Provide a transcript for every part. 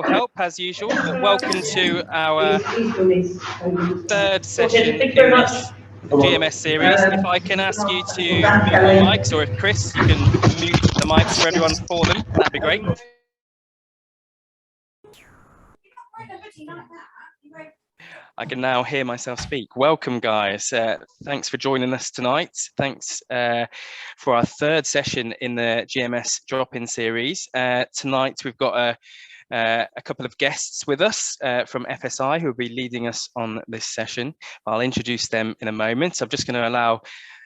help as usual, but welcome to our third session in this GMS series. If I can ask you to mute your mics, or if Chris, you can mute the mics for everyone for them, that'd be great. I can now hear myself speak. Welcome, guys. Thanks for joining us tonight. Thanks for our third session in the GMS drop-in series. Tonight, we've got a couple of guests with us from FSI who will be leading us on this session. I'll introduce them in a moment. I'm just going to allow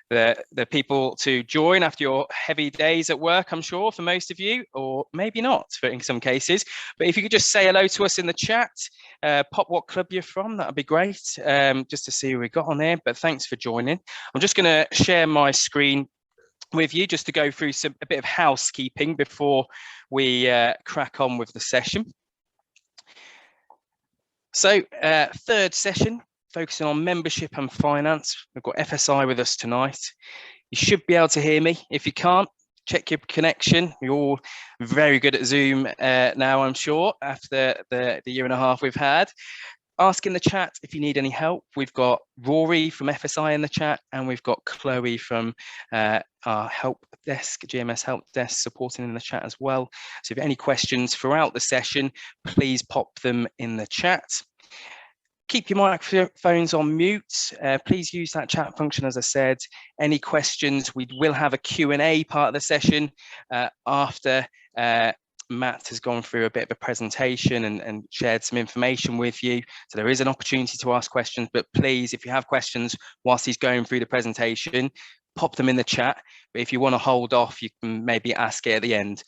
the people to join after your heavy days at work, I'm sure, for most of you, or maybe not for in some cases. But if you could just say hello to us in the chat, pop what club you're from, that'd be great, just to see who we got on there. But thanks for joining. I'm just going to share my screen with you just to go through a bit of housekeeping before we crack on with the session. So third session, focusing on membership and finance. We've got FSI with us tonight. You should be able to hear me. If you can't, check your connection. You're all very good at Zoom now, I'm sure, after the year and a half we've had. Ask in the chat if you need any help. We've got Rory from FSI in the chat, and we've got Chloe from our help desk, GMS help desk, supporting in the chat as well. So if you have any questions throughout the session, please pop them in the chat. Keep your microphones on mute. Please use that chat function, as I said. Any questions, we will have a Q&A part of the session after Matt has gone through a bit of a presentation and shared some information with you. So there is an opportunity to ask questions, but please, if you have questions whilst he's going through the presentation, pop them in the chat. But if you want to hold off, you can maybe ask it at the end.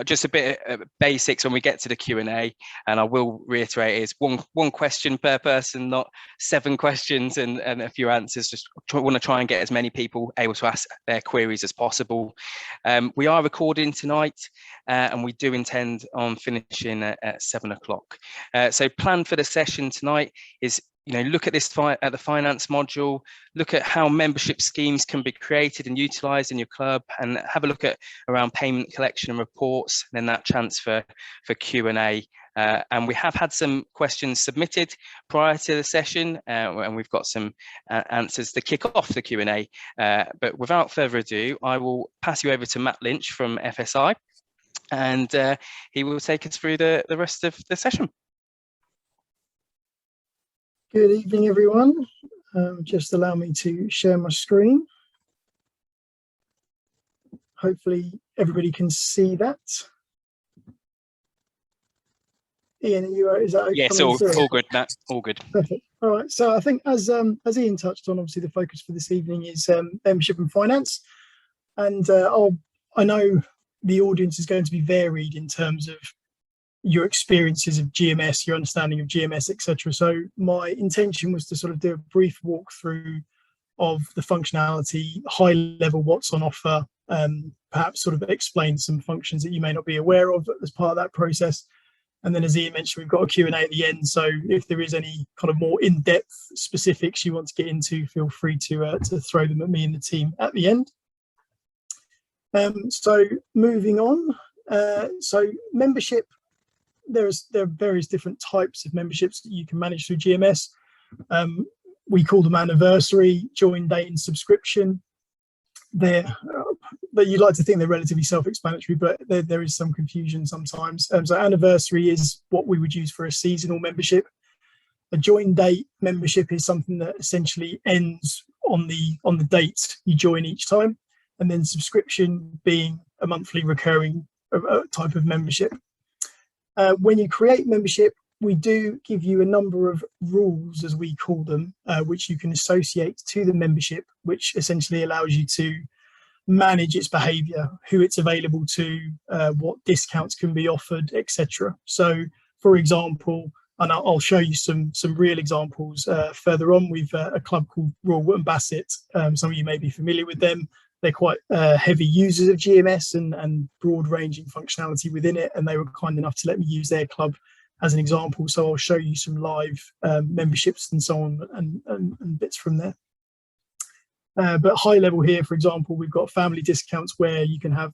Just a bit of basics when we get to the Q&A, and I will reiterate, it's one question per person, not 7 questions and a few answers. Just want to try and get as many people able to ask their queries as possible. We are recording tonight, and we do intend on finishing at 7 o'clock. So plan for the session tonight is, look at this at the finance module, look at how membership schemes can be created and utilized in your club, and have a look at around payment collection and reports, and then that chance for Q&A. And we have had some questions submitted prior to the session, and we've got some answers to kick off the Q&A. But without further ado, I will pass you over to Matt Lynch from FSI, and he will take us through the rest of the session. Good evening, everyone. Just allow me to share my screen. Hopefully everybody can see that. Ian, is that okay? Yes, all good, Matt. All good. Perfect. All right. So I think as Ian touched on, obviously the focus for this evening is membership and finance, and I know the audience is going to be varied in terms of your experiences of GMS, your understanding of GMS, etc. So my intention was to sort of do a brief walkthrough of the functionality, high level what's on offer, perhaps sort of explain some functions that you may not be aware of as part of that process. And then, as Ian mentioned, we've got a Q&A at the end. So if there is any kind of more in-depth specifics you want to get into, feel free to throw them at me and the team at the end. So moving on, so membership. There are various different types of memberships that you can manage through GMS. We call them anniversary, join date, and subscription. But you'd like to think they're relatively self-explanatory, but there is some confusion sometimes. So anniversary is what we would use for a seasonal membership. A join date membership is something that essentially ends on the date you join each time, and then subscription being a monthly recurring type of membership. When you create membership, we do give you a number of rules, as we call them, which you can associate to the membership, which essentially allows you to manage its behavior, who it's available to, what discounts can be offered, etc. So, for example, and I'll show you some real examples further on. We've a club called Royal Wootton Bassett. Some of you may be familiar with them. They're quite heavy users of GMS and broad-ranging functionality within it, and they were kind enough to let me use their club as an example. So I'll show you some live memberships and so on and bits from there. But high level here, for example, we've got family discounts where you can have,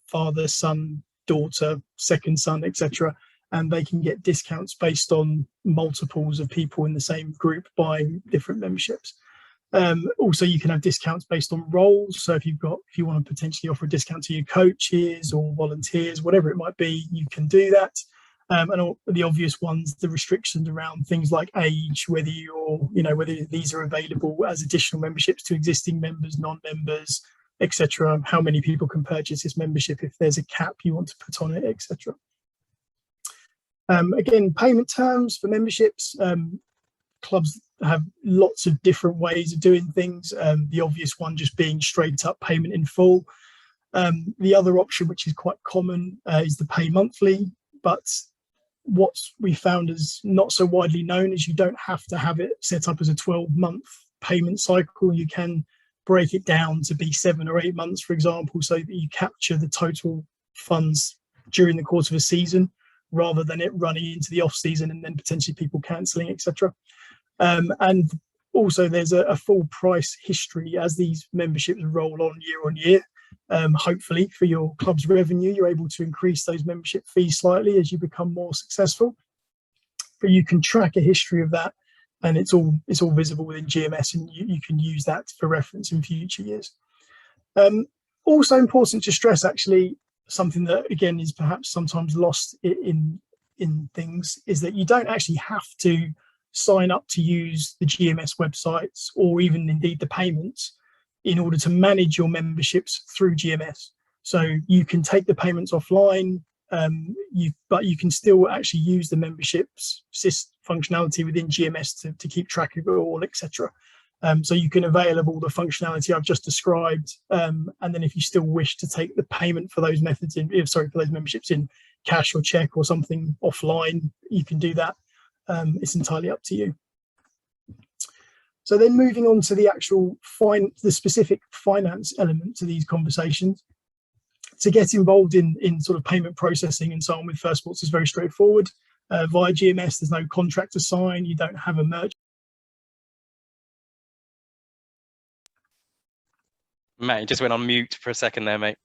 father, son, daughter, second son, etc. And they can get discounts based on multiples of people in the same group buying different memberships. Also, you can have discounts based on roles. So if you want to potentially offer a discount to your coaches or volunteers, whatever it might be, you can do that. And all the obvious ones, the restrictions around things like age, whether these are available as additional memberships to existing members, non-members, etc. How many people can purchase this membership, if there's a cap you want to put on it, etc. Again, payment terms for memberships. Clubs have lots of different ways of doing things. The obvious one just being straight up payment in full. The other option, which is quite common, is the pay monthly. But what we found is not so widely known is you don't have to have it set up as a 12-month payment cycle. You can break it down to be 7 or 8 months, for example, so that you capture the total funds during the course of a season, rather than it running into the off season and then potentially people cancelling, etc. And also there's a full price history as these memberships roll on year. Hopefully for your club's revenue, you're able to increase those membership fees slightly as you become more successful. But you can track a history of that, and it's all visible within GMS, and you can use that for reference in future years. Also important to stress, actually, something that again is perhaps sometimes lost in things, is that you don't actually have to sign up to use the GMS websites or even indeed the payments in order to manage your memberships through GMS. So you can take the payments offline, but you can still actually use the memberships functionality within GMS to keep track of it all, etc. So you can avail of all the functionality I've just described, and then if you still wish to take the payment for those for those memberships in cash or check or something offline, you can do that. It's entirely up to you. So then moving on to the actual the specific finance element to these conversations. To get involved in sort of payment processing and so on with First Sports is very straightforward. Via GMS, there's no contract to sign. You don't have a merchant. Matt, you just went on mute for a second there, mate.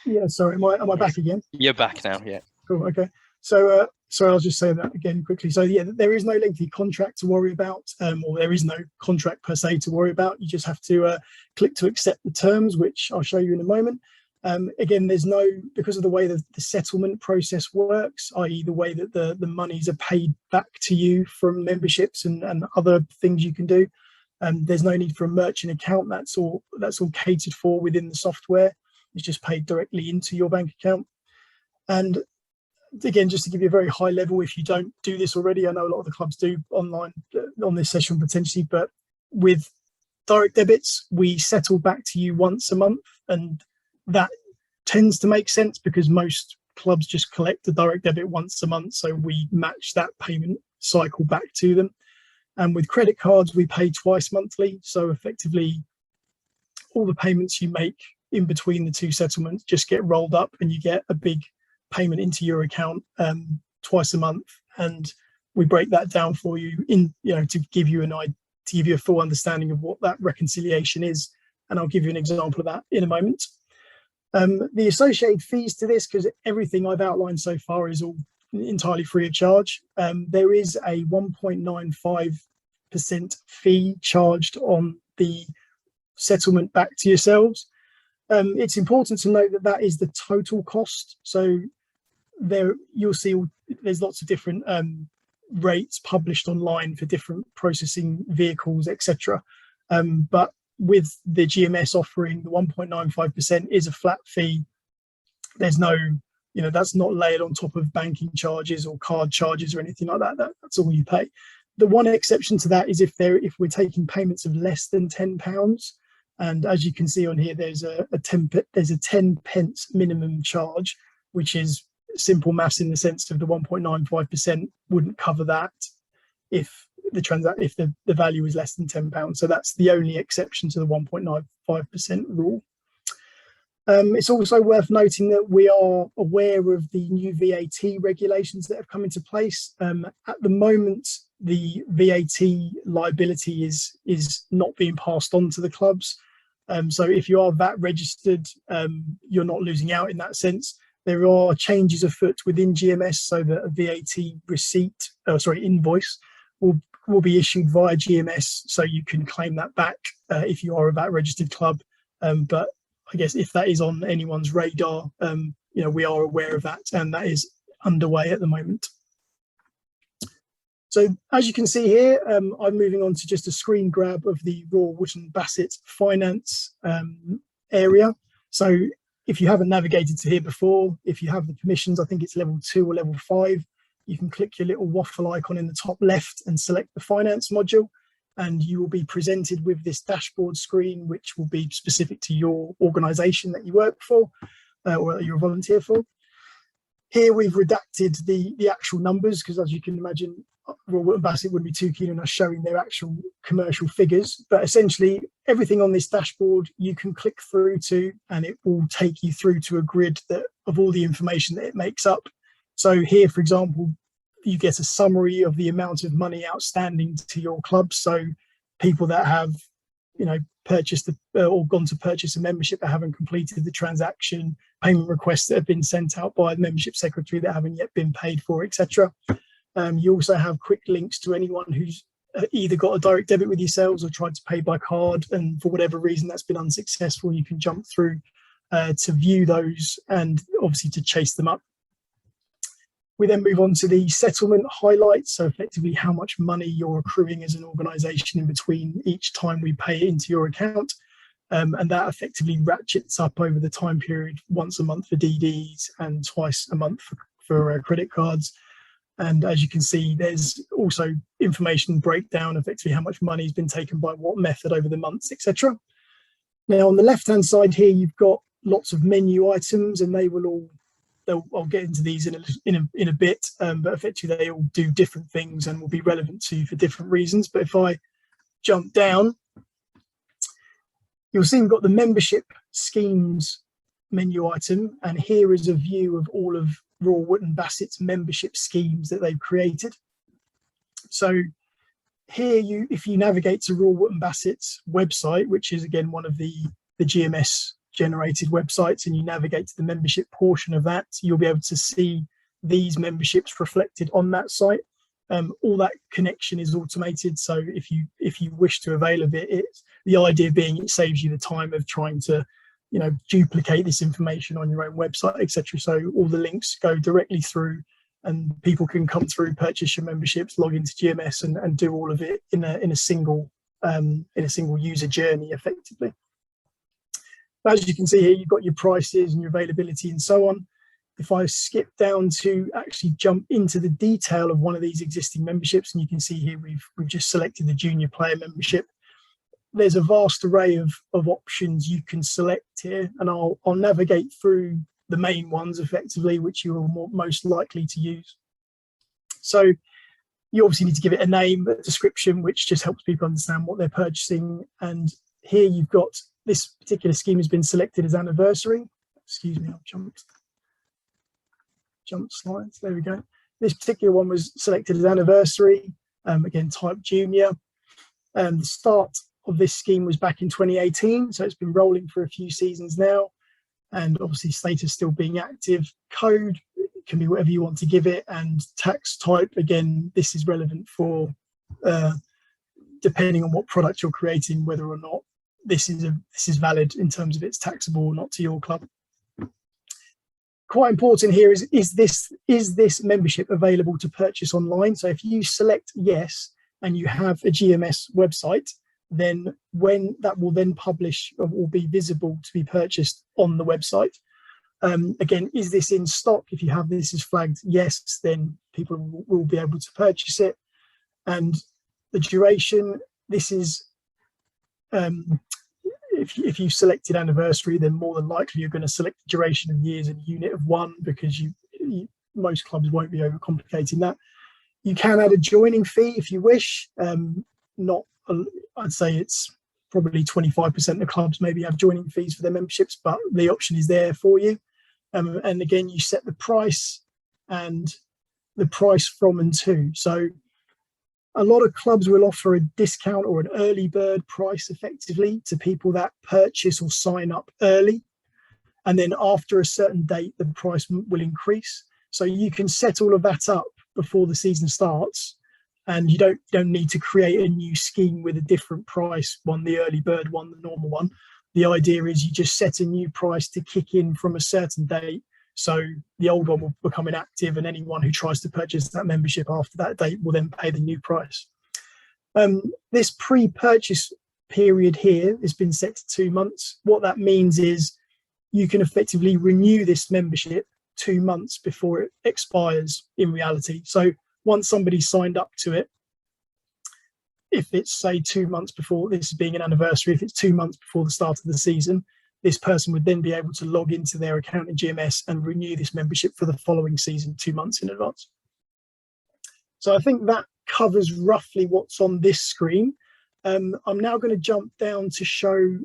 Yeah, sorry. Am I back again? You're back now, yeah. Cool, okay. So, sorry, I'll just say that again quickly. So yeah, there is no lengthy contract to worry about, or there is no contract per se to worry about. You just have to click to accept the terms, which I'll show you in a moment. Again, because of the way that the settlement process works, i.e. the way that the monies are paid back to you from memberships and other things you can do, there's no need for a merchant account. That's all catered for within the software. It's just paid directly into your bank account. And again, just to give you a very high level, if you don't do this already, I know a lot of the clubs do online on this session potentially, but with direct debits, we settle back to you once a month, and that tends to make sense because most clubs just collect the direct debit once a month, so we match that payment cycle back to them. And with credit cards, we pay twice monthly, so effectively all the payments you make in between the two settlements just get rolled up, and you get a big payment into your account twice a month, and we break that down for you to give you a full understanding of what that reconciliation is, and I'll give you an example of that in a moment. The associated fees to this, because everything I've outlined so far is all entirely free of charge, there is a 1.95% fee charged on the settlement back to yourselves. It's important to note that is the total cost. So you'll see there's lots of different rates published online for different processing vehicles, etc. But with the GMS offering, the 1.95% is a flat fee. There's no, that's not layered on top of banking charges or card charges or anything like that. That's all you pay. The one exception to that is if we're taking payments of less than £10, and as you can see on here, there's a 10 pence minimum charge, which is simple maths in the sense of the 1.95% wouldn't cover that if the value is less than £10. So that's the only exception to the 1.95% rule. It's also worth noting that we are aware of the new VAT regulations that have come into place. At the moment, the VAT liability is not being passed on to the clubs. So if you are VAT registered, you're not losing out in that sense. There are changes afoot within GMS, so that a VAT invoice will be issued via GMS, so you can claim that back if you are a VAT registered club. But I guess if that is on anyone's radar, we are aware of that, and that is underway at the moment. So as you can see here, I'm moving on to just a screen grab of the Raw Wootton Bassett finance area. So if you haven't navigated to here before, if you have the permissions, I think it's level 2 or level 5, you can click your little waffle icon in the top left and select the finance module, and you will be presented with this dashboard screen, which will be specific to your organisation that you work for or that you're a volunteer for. Here we've redacted the actual numbers, because as you can imagine, Raw Wootton Bassett wouldn't be too keen on us showing their actual commercial figures. But essentially, everything on this dashboard you can click through to, and it will take you through to a grid of all the information that it makes up. So here, for example, you get a summary of the amount of money outstanding to your club. So people that have, purchased or gone to purchase a membership that haven't completed the transaction, payment requests that have been sent out by the membership secretary that haven't yet been paid for, etc. You also have quick links to anyone who's either got a direct debit with yourselves or tried to pay by card, and for whatever reason that's been unsuccessful. You can jump through to view those and obviously to chase them up. We then move on to the settlement highlights, so effectively how much money you're accruing as an organisation in between each time we pay it into your account. And that effectively ratchets up over the time period, once a month for DDs and twice a month for credit cards. And as you can see, there's also information breakdown, effectively how much money has been taken by what method over the months, etc. Now, on the left-hand side here, you've got lots of menu items, and I'll get into these in a bit, but effectively they all do different things and will be relevant to you for different reasons. But if I jump down, you'll see we've got the membership schemes menu item, and here is a view of all of Raw Wootton Bassett's membership schemes that they've created. So here, if you navigate to Raw Wootton Bassett's website, which is again one of the GMS generated websites, and you navigate to the membership portion of that, you'll be able to see these memberships reflected on that site. All that connection is automated, so if you wish to avail of it, the idea being it saves you the time of trying to duplicate this information on your own website, etc. So all the links go directly through, and people can come through, purchase your memberships, log into GMS, and do all of it in a single user journey effectively. As you can see here, you've got your prices and your availability and so on. If I skip down to actually jump into the detail of one of these existing memberships, and you can see here we've just selected the junior player membership. There's a vast array of options you can select here, and I'll navigate through the main ones effectively, which you are most likely to use. So you obviously need to give it a name, a description, which just helps people understand what they're purchasing. And here you've got this particular scheme has been selected as anniversary. Excuse me, I'll jump slides. There we go. This particular one was selected as anniversary, again, type junior. The start of this scheme was back in 2018, so it's been rolling for a few seasons now, and obviously status still being active. Code can be whatever you want to give it, and tax type, again, this is relevant for depending on what product you're creating, whether or not this is valid in terms of it's taxable or not to your club. Quite important here is this membership available to purchase online? So if you select yes and you have a GMS website, then when that will then publish or will be visible to be purchased on the website. Again, is this in stock? If you have this as flagged yes, then people will be able to purchase it. And the duration, this is if you selected anniversary, then more than likely you're going to select the duration of years in a unit of 1, because most clubs won't be overcomplicating that. You can add a joining fee if you wish. I'd say it's probably 25% of clubs maybe have joining fees for their memberships, but the option is there for you. And again, you set the price and the price from and to. So a lot of clubs will offer a discount or an early bird price effectively to people that purchase or sign up early. And then after a certain date, the price will increase. So you can set all of that up before the season starts, and you don't need to create a new scheme with a different price, one the early bird one, the normal one. The idea is you just set a new price to kick in from a certain date, so the old one will become inactive, and anyone who tries to purchase that membership after that date will then pay the new price. This pre-purchase period here has been set to 2 months. What that means is you can effectively renew this membership 2 months before it expires in reality. So once somebody's signed up to it, if it's say 2 months before, this is being an anniversary, if it's 2 months before the start of the season, this person would then be able to log into their account in GMS and renew this membership for the following season 2 months in advance. So I think that covers roughly what's on this screen. I'm now going to jump down to show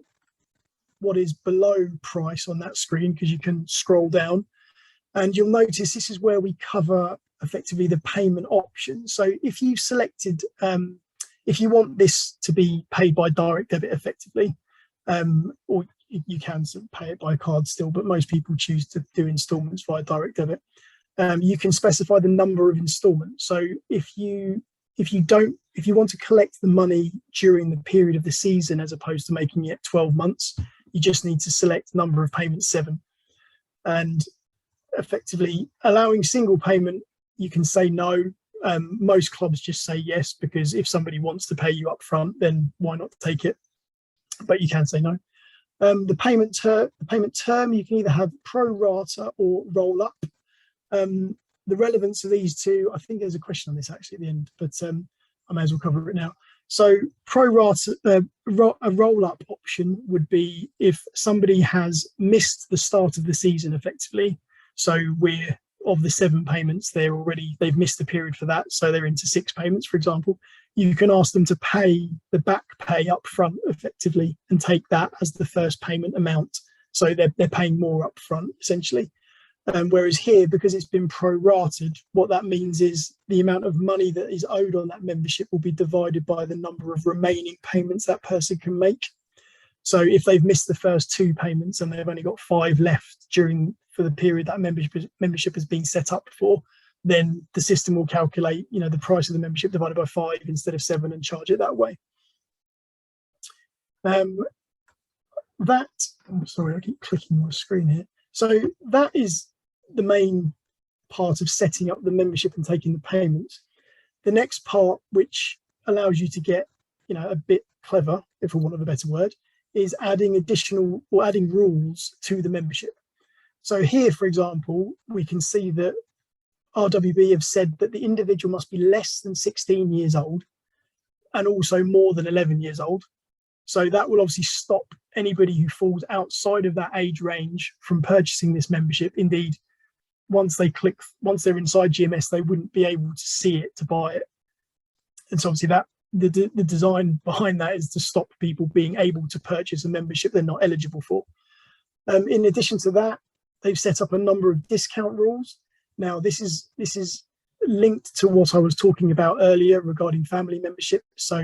what is below price on that screen, because you can scroll down and you'll notice this is where we cover effectively the payment options. So if you selected, if you want this to be paid by direct debit effectively, or you can pay it by card still, but most people choose to do installments via direct debit. You can specify the number of installments. So if you want to collect the money during the period of the season as opposed to making it 12 months, you just need to select number of payments 7. And effectively allowing single payment, you can say no. Most clubs just say yes, because if somebody wants to pay you up front, then why not take it? But you can say no. The payment term, you can either have pro rata or roll up. The relevance of these two, I think there's a question on this actually at the end, but I may as well cover it now. So pro rata, a roll up option would be if somebody has missed the start of the season effectively. So we're of the 7 payments, they've missed the period for that, so they're into 6 payments, for example. You can ask them to pay the back pay up front effectively and take that as the first payment amount. So they're paying more up front essentially. Whereas here, because it's been prorated, what that means is the amount of money that is owed on that membership will be divided by the number of remaining payments that person can make. So if they've missed the first 2 payments and they've only got 5 left for the period that membership has been set up for, then the system will calculate, the price of the membership divided by 5 instead of 7 and charge it that way. Sorry, I keep clicking my screen here. So that is the main part of setting up the membership and taking the payments. The next part, which allows you to get, a bit clever, if for want of a better word, is adding rules to the membership. So here, for example, we can see that RWB have said that the individual must be less than 16 years old and also more than 11 years old. So that will obviously stop anybody who falls outside of that age range from purchasing this membership. Indeed, once they're inside GMS, they wouldn't be able to see it to buy it. And so obviously the design behind that is to stop people being able to purchase a membership they're not eligible for. In addition to that, they've set up a number of discount rules. Now, this is linked to what I was talking about earlier regarding family membership. So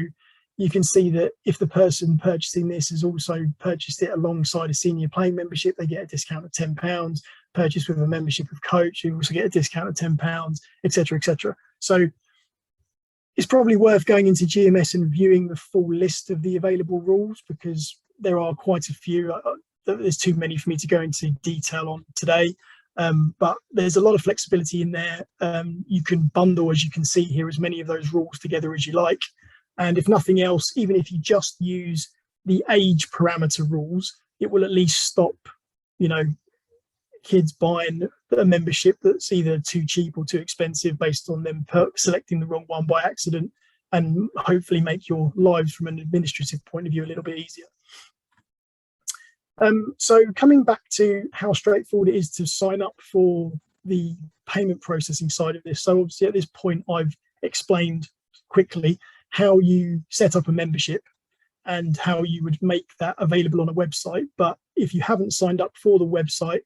you can see that if the person purchasing this has also purchased it alongside a senior playing membership, they get a discount of £10. Purchase with a membership of coach, you also get a discount of £10, etc., etc. So it's probably worth going into GMS and viewing the full list of the available rules, because there are quite a few. There's too many for me to go into detail on today, but there's a lot of flexibility in there. You can bundle, as you can see here, as many of those rules together as you like. And if nothing else, even if you just use the age parameter rules, it will at least stop, kids buying a membership that's either too cheap or too expensive based on them selecting the wrong one by accident, and hopefully make your lives from an administrative point of view a little bit easier. So coming back to how straightforward it is to sign up for the payment processing side of this. So obviously at this point, I've explained quickly how you set up a membership and how you would make that available on a website. But if you haven't signed up for the website,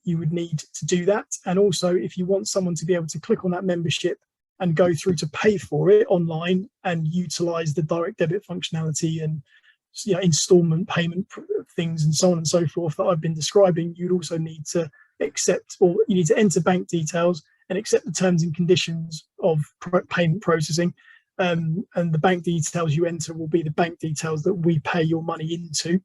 you would need to do that. And also, if you want someone to be able to click on that membership and go through to pay for it online and utilize the direct debit functionality and installment payment things and so on and so forth that I've been describing, you'd also need to accept, or you need to enter bank details and accept the terms and conditions of payment processing. And the bank details you enter will be the bank details that we pay your money into.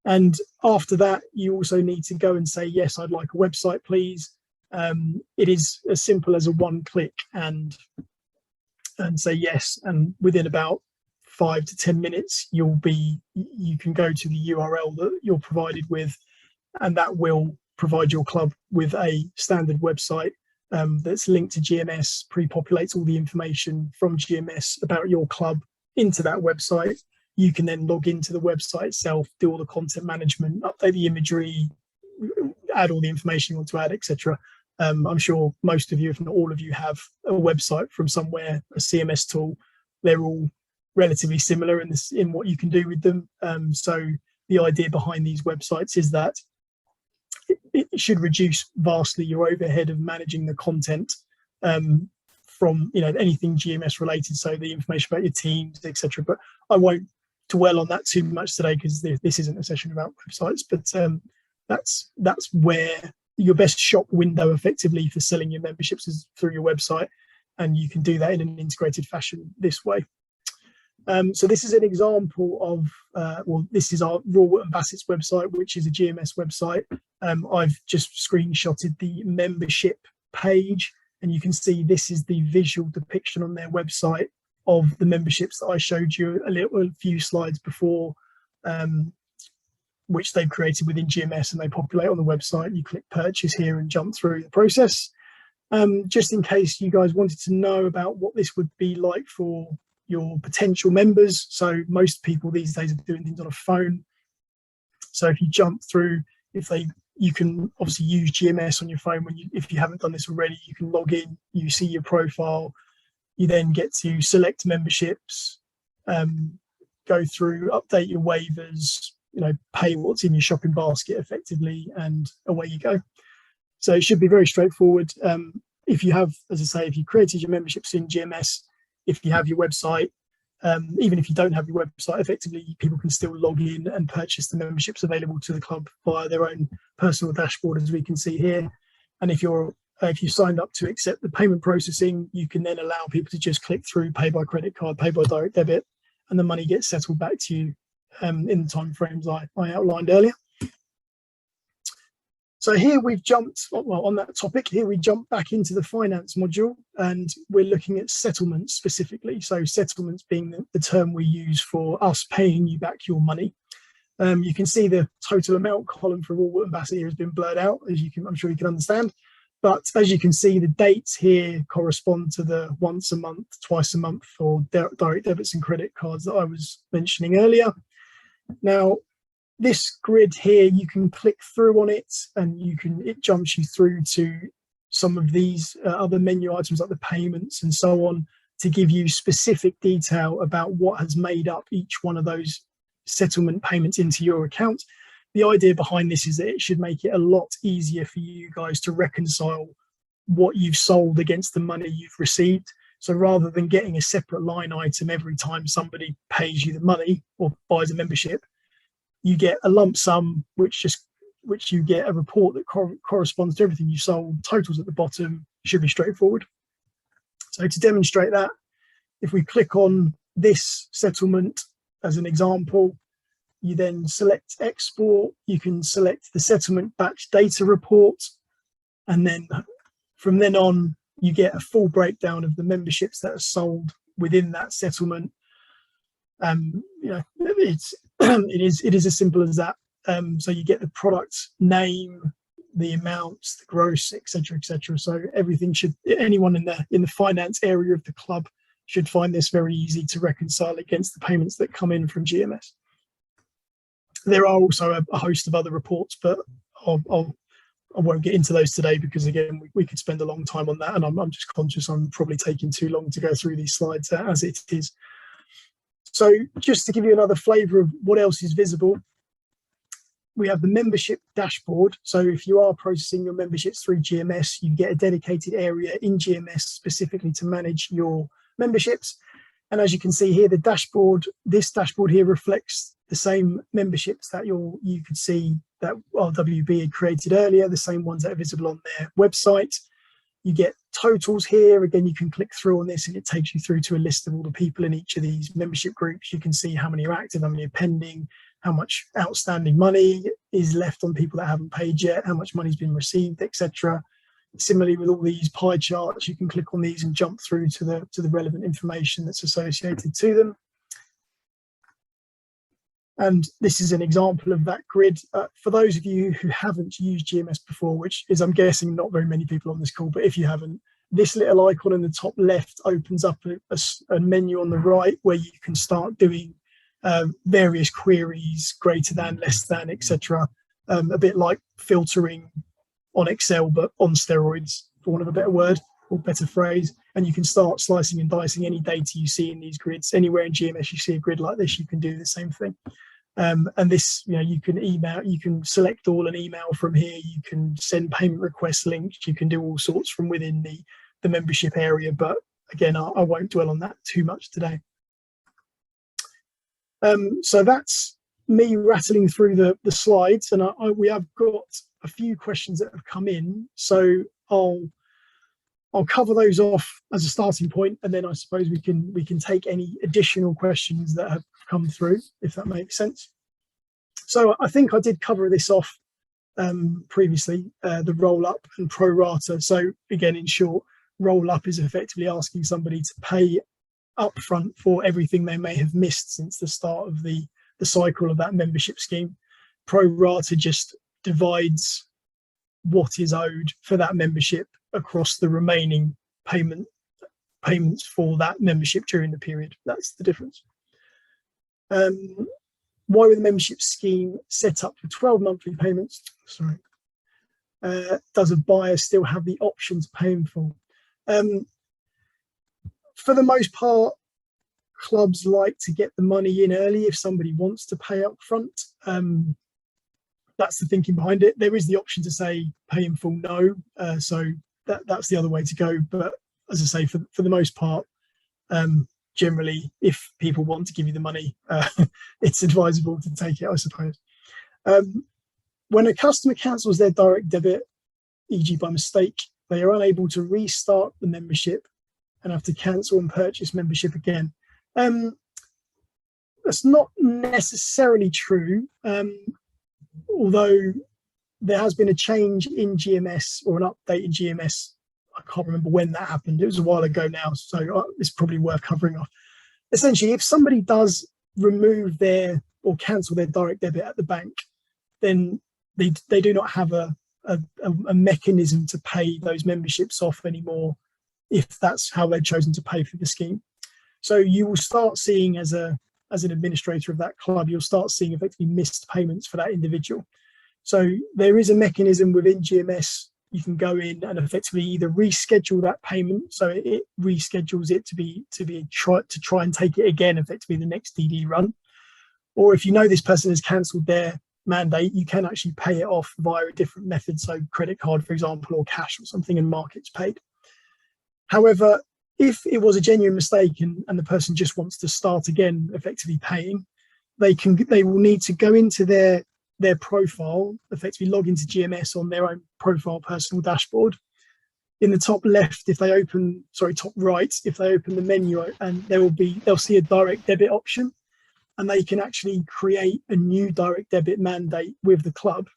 And after that, you also need to go and say, yes, I'd like a website, please. It is as simple as a one click and say yes. And within about 5 to 10 minutes, you can go to the URL that you're provided with, and that will provide your club with a standard website that's linked to GMS, pre-populates all the information from GMS about your club into that website. You can then log into the website itself, do all the content management, update the imagery, add all the information you want to add, etc. I'm sure most of you, if not all of you, have a website from somewhere, a CMS tool. They're all relatively similar in what you can do with them. So the idea behind these websites is that it should reduce vastly your overhead of managing the content from anything GMS related, so the information about your teams, etc. But I won't dwell on that too much today because this isn't a session about websites. But that's where your best shop window effectively for selling your memberships is through your website, and you can do that in an integrated fashion this way. So this is an example of, this is our Rawat and Bassett's website, which is a GMS website. I've just screenshotted the membership page, and you can see this is the visual depiction on their website of the memberships that I showed you a few slides before, which they've created within GMS, and they populate on the website. You click purchase here and jump through the process. Just in case you guys wanted to know about what this would be like for your potential members. So most people these days are doing things on a phone. So if you jump through, you can obviously use GMS on your phone if you haven't done this already. You can log in, you see your profile, you then get to select memberships, go through, update your waivers, pay what's in your shopping basket effectively, and away you go. So it should be very straightforward. If you have, as I say, if you created your memberships in GMS, if you have your website, even if you don't have your website, effectively people can still log in and purchase the memberships available to the club via their own personal dashboard, as we can see here. And if you signed up to accept the payment processing, you can then allow people to just click through, pay by credit card, pay by direct debit, and the money gets settled back to you in the time frames I outlined earlier. So here we've jumped, on that topic, here we jump back into the finance module, and we're looking at settlements specifically. So settlements being the term we use for us paying you back your money. You can see the total amount column for Rawat and Bassett here has been blurred out, I'm sure you can understand. But as you can see, the dates here correspond to the once a month, twice a month, or direct debits and credit cards that I was mentioning earlier. Now, this grid here, you can click through on it, and it jumps you through to some of these other menu items like the payments and so on, to give you specific detail about what has made up each one of those settlement payments into your account. The idea behind this is that it should make it a lot easier for you guys to reconcile what you've sold against the money you've received. So rather than getting a separate line item every time somebody pays you the money or buys a membership, you get a lump sum, which you get a report that corresponds to everything you sold, totals at the bottom. Should be straightforward. So to demonstrate that, if we click on this settlement as an example, you then select export, you can select the settlement batch data report, and then from then on, you get a full breakdown of the memberships that are sold within that settlement. It is as simple as that. So you get the product name, the amounts, the gross, etc., etc. So everything anyone in the finance area of the club should find this very easy to reconcile against the payments that come in from GMS. There are also a host of other reports, but I won't get into those today because, again, we could spend a long time on that, and I'm just conscious I'm probably taking too long to go through these slides as it is. So just to give you another flavour of what else is visible, we have the membership dashboard. So if you are processing your memberships through GMS, you get a dedicated area in GMS specifically to manage your memberships. And as you can see here, the dashboard, this dashboard here reflects the same memberships that you could see that RWB had created earlier, the same ones that are visible on their website. You get totals here. Again, you can click through on this and it takes you through to a list of all the people in each of these membership groups. You can see how many are active, how many are pending, how much outstanding money is left on people that haven't paid yet, how much money's been received, etc. Similarly, with all these pie charts, you can click on these and jump through to the relevant information that's associated to them. And this is an example of that grid. For those of you who haven't used GMS before, which is, I'm guessing, not very many people on this call, but if you haven't, this little icon in the top left opens up a menu on the right where you can start doing various queries, greater than, less than, etc. A bit like filtering on Excel, but on steroids, for want of a better word or better phrase. And you can start slicing and dicing any data you see in these grids. Anywhere in GMS you see a grid like this, you can do the same thing. And this, you can email, you can select all and email from here. You can send payment request links. You can do all sorts from within the membership area. But again, I won't dwell on that too much today. So that's me rattling through the slides, and we have got a few questions that have come in. So I'll cover those off as a starting point, and then I suppose we can take any additional questions that have come through, if that makes sense. So I think I did cover this off previously, the roll up and pro rata. So again, in short, roll up is effectively asking somebody to pay upfront for everything they may have missed since the start of the cycle of that membership scheme. Pro rata just divides what is owed for that membership across the remaining payments for that membership during the period. That's the difference. Why was the membership scheme set up for 12 monthly payments? Sorry. Does a buyer still have the option to pay in full? For the most part, clubs like to get the money in early if somebody wants to pay up front. That's the thinking behind it. There is the option to say pay in full no, so that's the other way to go. But as I say, for the most part, generally, if people want to give you the money, it's advisable to take it, I suppose. When a customer cancels their direct debit, e.g. by mistake, they are unable to restart the membership and have to cancel and purchase membership again. That's not necessarily true, although there has been a change in GMS, or an update in GMS. I can't remember when that happened. It was a while ago now, so it's probably worth covering off. Essentially, if somebody does remove or cancel their direct debit at the bank, then they do not have a mechanism to pay those memberships off anymore, if that's how they've chosen to pay for the scheme. So you will start seeing, as an administrator of that club, you'll start seeing effectively missed payments for that individual. So there is a mechanism within GMS. You can go in and effectively either reschedule that payment, so it reschedules it to try and take it again, effectively the next DD run. Or if you know this person has cancelled their mandate, you can actually pay it off via a different method, so credit card, for example, or cash or something, and mark it's paid. However, if it was a genuine mistake and the person just wants to start again, effectively paying, they will need to go into their profile, effectively log into GMS on their own profile personal dashboard. In the top left, top right, if they open the menu, and they'll see a direct debit option, and they can actually create a new direct debit mandate with the club,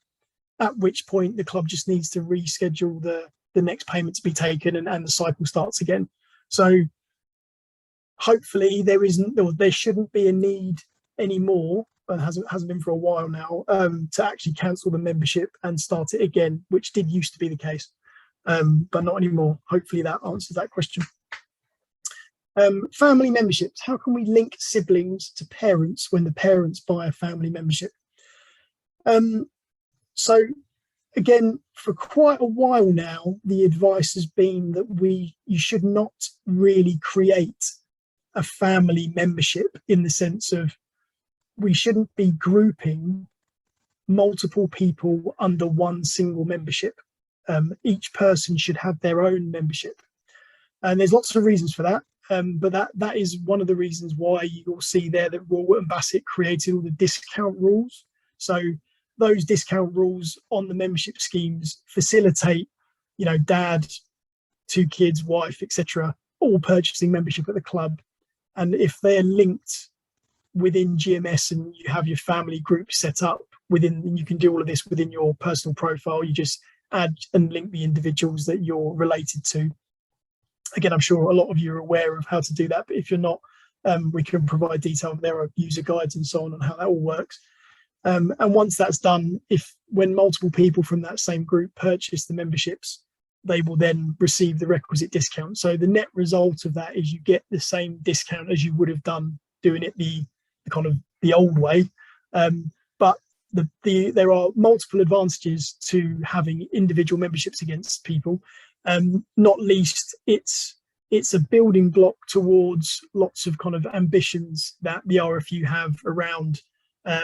at which point the club just needs to reschedule the next payment to be taken, and the cycle starts again. So hopefully there shouldn't be a need anymore, and hasn't been for a while now, to actually cancel the membership and start it again, which did used to be the case, but not anymore. Hopefully that answers that question. Family memberships. How can we link siblings to parents when the parents buy a family membership? So again, for quite a while now, the advice has been that you should not really create a family membership, in the sense of we shouldn't be grouping multiple people under one single membership. Each person should have their own membership. And there's lots of reasons for that. but that is one of the reasons why you'll see there that Royal Bassett created all the discount rules. So those discount rules on the membership schemes facilitate, dad, 2 kids, wife, etc., all purchasing membership at the club. And if they're linked within GMS and you have your family group set up within, you can do all of this within your personal profile. You just add and link the individuals that you're related to. Again, I'm sure a lot of you are aware of how to do that, but if you're not, we can provide detail. There are user guides and so on how that all works. And once that's done, when multiple people from that same group purchase the memberships, they will then receive the requisite discount. So the net result of that is you get the same discount as you would have done doing it the kind of the old way. But there are multiple advantages to having individual memberships against people. Not least, it's a building block towards lots of kind of ambitions that the RFU have around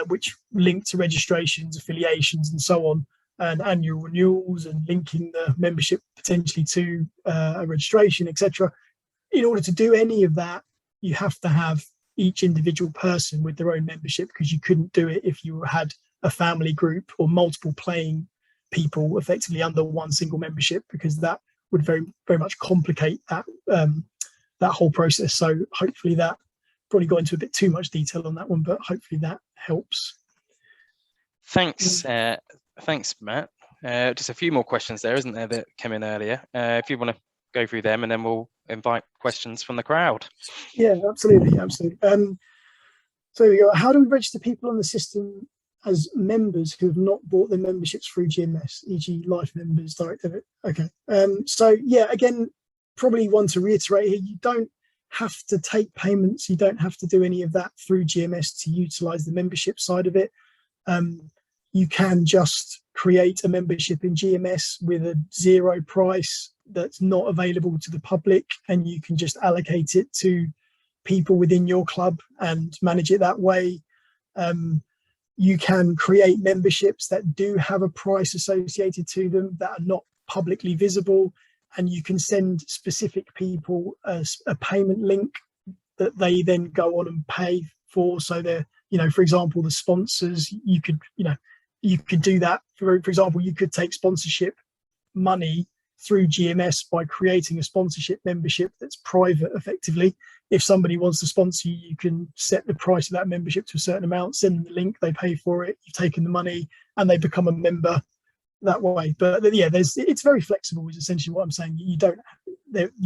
which link to registrations, affiliations, and so on, and annual renewals, and linking the membership potentially to a registration, etc. In order to do any of that, you have to have each individual person with their own membership, because you couldn't do it if you had a family group or multiple playing people effectively under one single membership, because that would very, very much complicate that whole process. So hopefully that probably got into a bit too much detail on that one, but hopefully that helps. Thanks, Matt. Just a few more questions there, isn't there, that came in earlier? If you want to go through them, and then we'll invite questions from the crowd. Yeah, absolutely. So we go. How do we register people on the system as members who have not bought their memberships through GMS, e.g. life members, direct debit? Okay. So yeah, again, probably one to reiterate here, you don't have to take payments. You don't have to do any of that through GMS to utilize the membership side of it. You can just create a membership in GMS with a 0 price that's not available to the public, and you can just allocate it to people within your club and manage it that way. You can create memberships that do have a price associated to them that are not publicly visible, and you can send specific people a payment link that they then go on and pay for. So they're, for example, the sponsors, you could do that. For example, you could take sponsorship money through GMS by creating a sponsorship membership that's private effectively. If somebody wants to sponsor you, you can set the price of that membership to a certain amount, send them the link, they pay for it, you've taken the money, and they become a member that way. But yeah, it's very flexible is essentially what I'm saying. You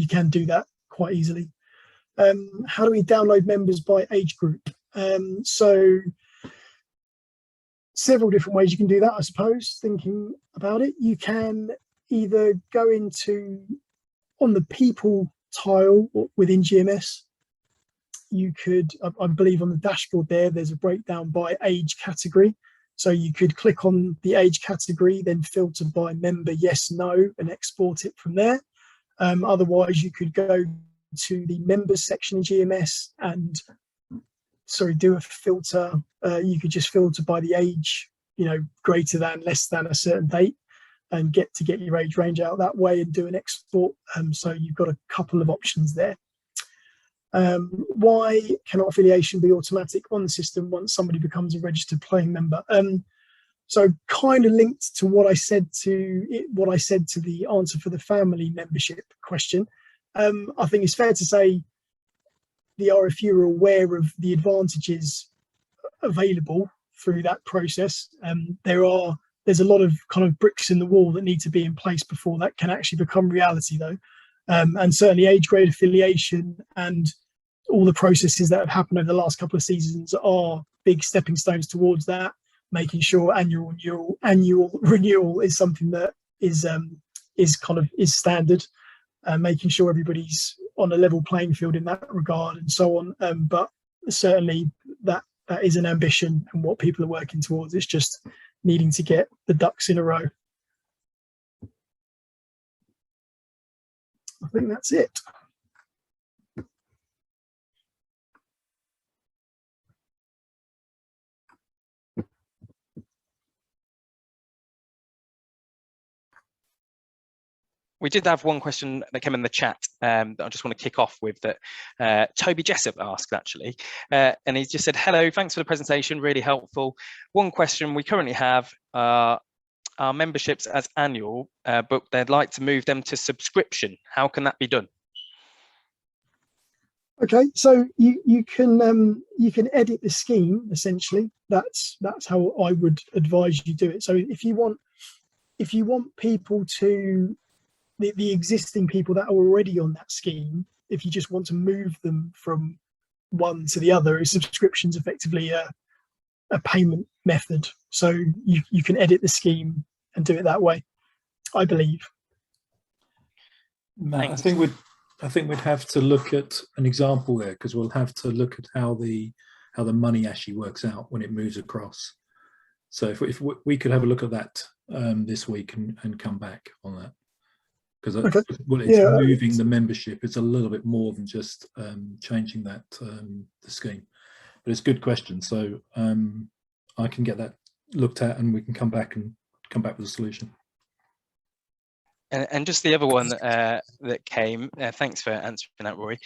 can do that quite easily. How do we download members by age group? So several different ways you can do that, I suppose. Thinking about it, you can either go on the people tile within GMS. You could, I believe on the dashboard there's a breakdown by age category. So you could click on the age category, then filter by member yes, no, and export it from there. Otherwise, you could go to the members section in GMS and do a filter. You could just filter by the age, greater than, less than a certain date, and get your age range out that way and do an export. So you've got a couple of options there. Why cannot affiliation be automatic on the system once somebody becomes a registered playing member? So kind of linked to what I said to the answer for the family membership question. I think it's fair to say the RFU are aware of the advantages available through that process. There's a lot of kind of bricks in the wall that need to be in place before that can actually become reality, though. And certainly age grade affiliation and all the processes that have happened over the last couple of seasons are big stepping stones towards that. Making sure annual renewal is something that is standard, making sure everybody's on a level playing field in that regard and so on. But certainly that is an ambition and what people are working towards. It's just needing to get the ducks in a row. I think that's it. we did have one question that came in the chat that I just want to kick off with, that Toby Jessup asked, actually. And he just said, hello, thanks for the presentation, really helpful. One question we currently have are memberships as annual, but they'd like to move them to subscription. How can that be done? Okay, so you can edit the scheme essentially. That's how I would advise you do it. So if you want people to the existing people that are already on that scheme, if you just want to move them from one to the other, is subscriptions effectively a payment method. So you can edit the scheme and do it that way, I believe. Matt, I think we'd have to look at an example there, because we'll have to look at how the money actually works out when it moves across. So if we could have a look at that this week and come back on that, because Okay. well, it's moving the membership. It's a little bit more than just changing that the scheme. But it's a good question. So I can get that looked at, and we can come back with a solution. And just the other one that came, thanks for answering that, Rory,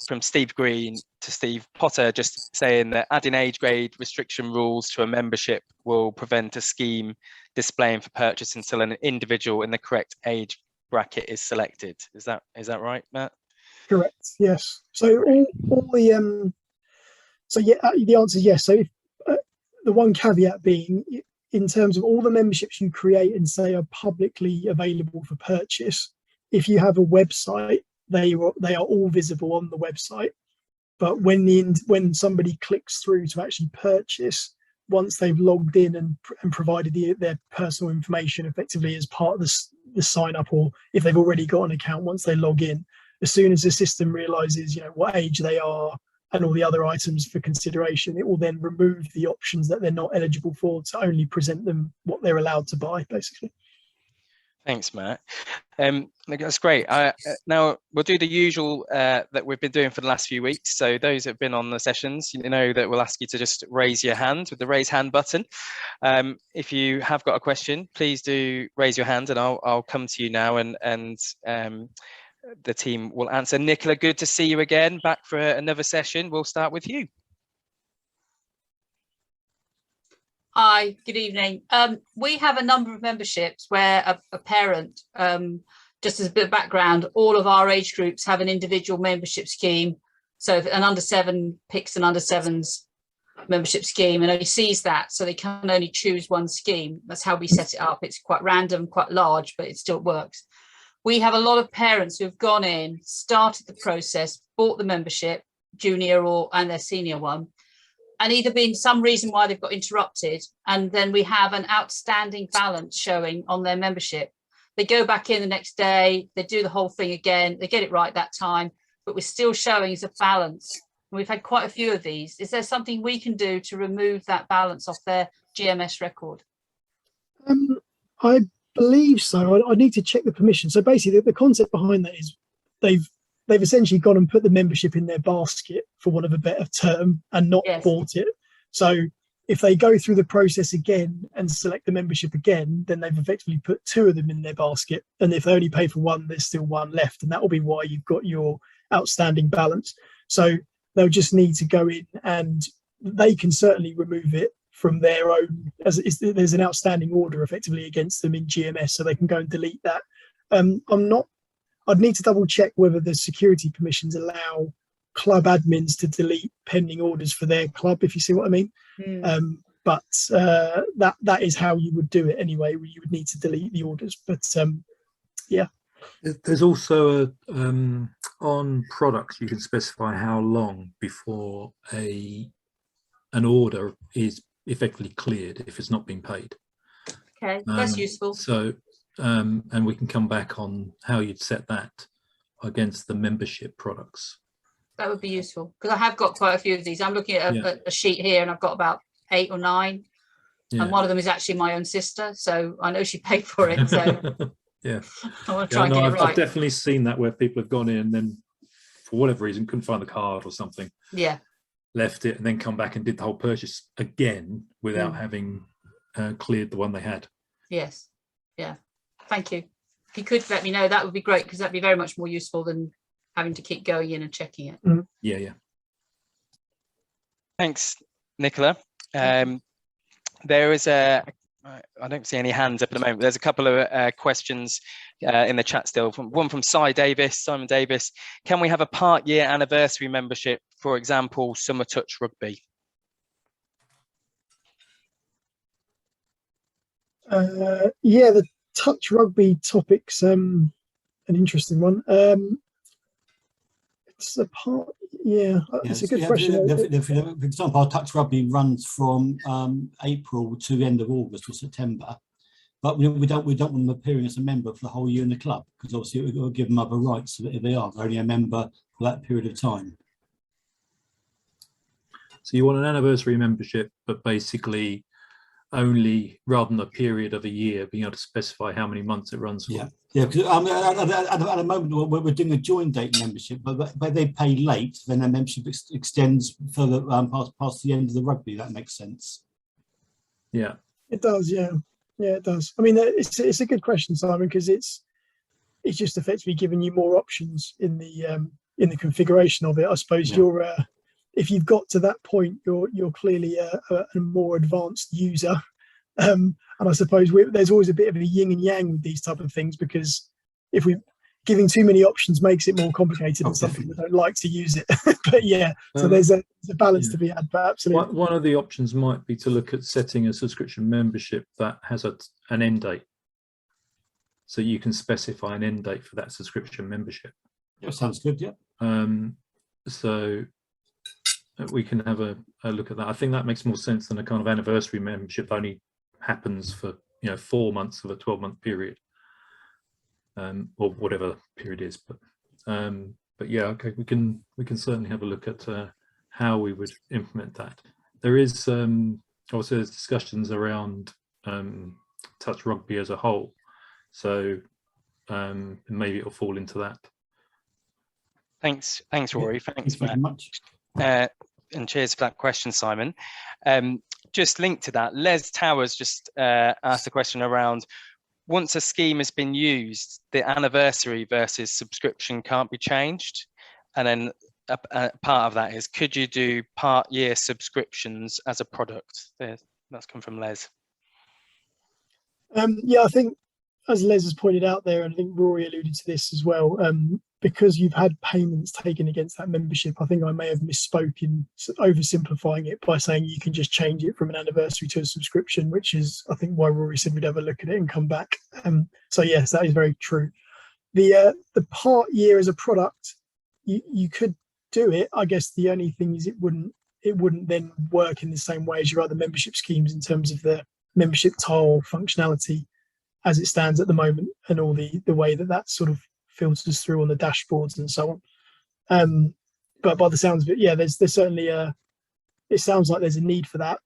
from Steve Green to Steve Potter, just saying that adding age grade restriction rules to a membership will prevent a scheme displaying for purchase until an individual in the correct age bracket is selected. Is that right, Matt? Correct. Yes. So all the so yeah, the answer is yes. So if, the one caveat being, in terms of all the memberships you create and say are publicly available for purchase, if you have a website, they are all visible on the website. But when somebody clicks through to actually purchase, once they've logged in and provided their personal information effectively as part of the sign up, or if they've already got an account, once they log in, as soon as the system realizes what age they are and all the other items for consideration, it will then remove the options that they're not eligible for to only present them what they're allowed to buy, basically. Thanks, Matt. That's great. Now we'll do the usual that we've been doing for the last few weeks. So those that have been on the sessions, you know that we'll ask you to just raise your hand with the raise hand button. If you have got a question, please do raise your hand, and I'll come to you now, and the team will answer. Nicola, good to see you again, back for another session. We'll start with you. Hi, good evening. We have a number of memberships where a parent, just as a bit of background, all of our age groups have an individual membership scheme. So if an under 7 picks an under 7s membership scheme and only sees that, so they can only choose one scheme. That's how we set it up. It's quite random, quite large, but it still works. We have a lot of parents who have gone in, started the process, bought the membership, junior and their senior one, and either been some reason why they've got interrupted, and then we have an outstanding balance showing on their membership. They go back in the next day, they do the whole thing again, they get it right that time, but we're still showing as a balance. And we've had quite a few of these. Is there something we can do to remove that balance off their GMS record? I believe so. I need to check the permission. So basically the concept behind that is they've essentially gone and put the membership in their basket, for want of a better term, and not bought it. So if they go through the process again and select the membership again, then they've effectively put 2 of them in their basket. And if they only pay for one, there's still one left. And that will be why you've got your outstanding balance. So they'll just need to go in, and they can certainly remove it from their own, there's an outstanding order effectively against them in GMS, so they can go and delete that. I'd need to double check whether the security permissions allow club admins to delete pending orders for their club, if you see what I mean. But that is how you would do it anyway. You would need to delete the orders. But yeah. There's also on products, you can specify how long before an order is effectively cleared if it's not been paid. Okay, that's useful. So and we can come back on how you'd set that against the membership products. That would be useful, because I have got quite a few of these. I'm looking at a sheet here, and I've got about 8 or 9, and one of them is actually my own sister, so I know she paid for it. So yeah, I want to try and get it right. I've definitely seen that, where people have gone in and then for whatever reason couldn't find the card or something, left it, and then come back and did the whole purchase again without having cleared the one they had. Yes. Yeah. Thank you. you could let me know, that would be great, because that'd be very much more useful than having to keep going in and checking it. Yeah. Thanks, Nicola. There is I don't see any hands up at the moment. There's a couple of questions in the chat still. One from Simon Davis. Can we have a part year anniversary membership, for example, Summer Touch Rugby? Yeah, the touch rugby topic's an interesting one. It's a part, it's a good question. For example, our touch rugby runs from April to the end of August or September, but we don't want them appearing as a member for the whole year in the club, because obviously it will give them other rights if they're only a member for that period of time. So you want an anniversary membership, but basically only, rather than a period of a year, being able to specify how many months it runs for. Yeah, because at the moment we're doing a join date membership, but they pay late, then their membership extends further past the end of the rugby. That makes sense. Yeah, it does. Yeah, it does. I mean, it's a good question, Simon, because it's just effectively giving you more options in the configuration of it. I suppose you're if you've got to that point, you're clearly a more advanced user. And I suppose there's always a bit of a yin and yang with these type of things, because if we're giving too many options makes it more complicated, and some people don't like to use it. But so there's a balance to be had. But absolutely, one of the options might be to look at setting a subscription membership that has an end date, so you can specify an end date for that subscription membership. Yeah, sounds good. Yeah. So we can have a look at that. I think that makes more sense than a kind of anniversary membership that only happens for 4 months of a 12-month period, or whatever period is. But yeah, okay, we can certainly have a look at how we would implement that. There is also there's discussions around touch rugby as a whole, so maybe it'll fall into that. Thanks, Rory. Thanks, Matt. Very much. And cheers for that question, Simon. Just linked to that, Les Towers just asked a question around, once a scheme has been used, the anniversary versus subscription can't be changed. And then a part of that is, could you do part year subscriptions as a product? That's come from Les. Yeah, I think, as Les has pointed out there, and I think Rory alluded to this as well, because you've had payments taken against that membership, I think I may have misspoken, oversimplifying it by saying you can just change it from an anniversary to a subscription, which is, I think, why Rory said we'd have a look at it and come back. So yes, that is very true. The part year as a product, you could do it. I guess the only thing is it wouldn't then work in the same way as your other membership schemes in terms of the membership tile functionality as it stands at the moment, and all the way that sort of filters through on the dashboards and so on. But by the sounds of it, there's certainly it sounds like there's a need for that,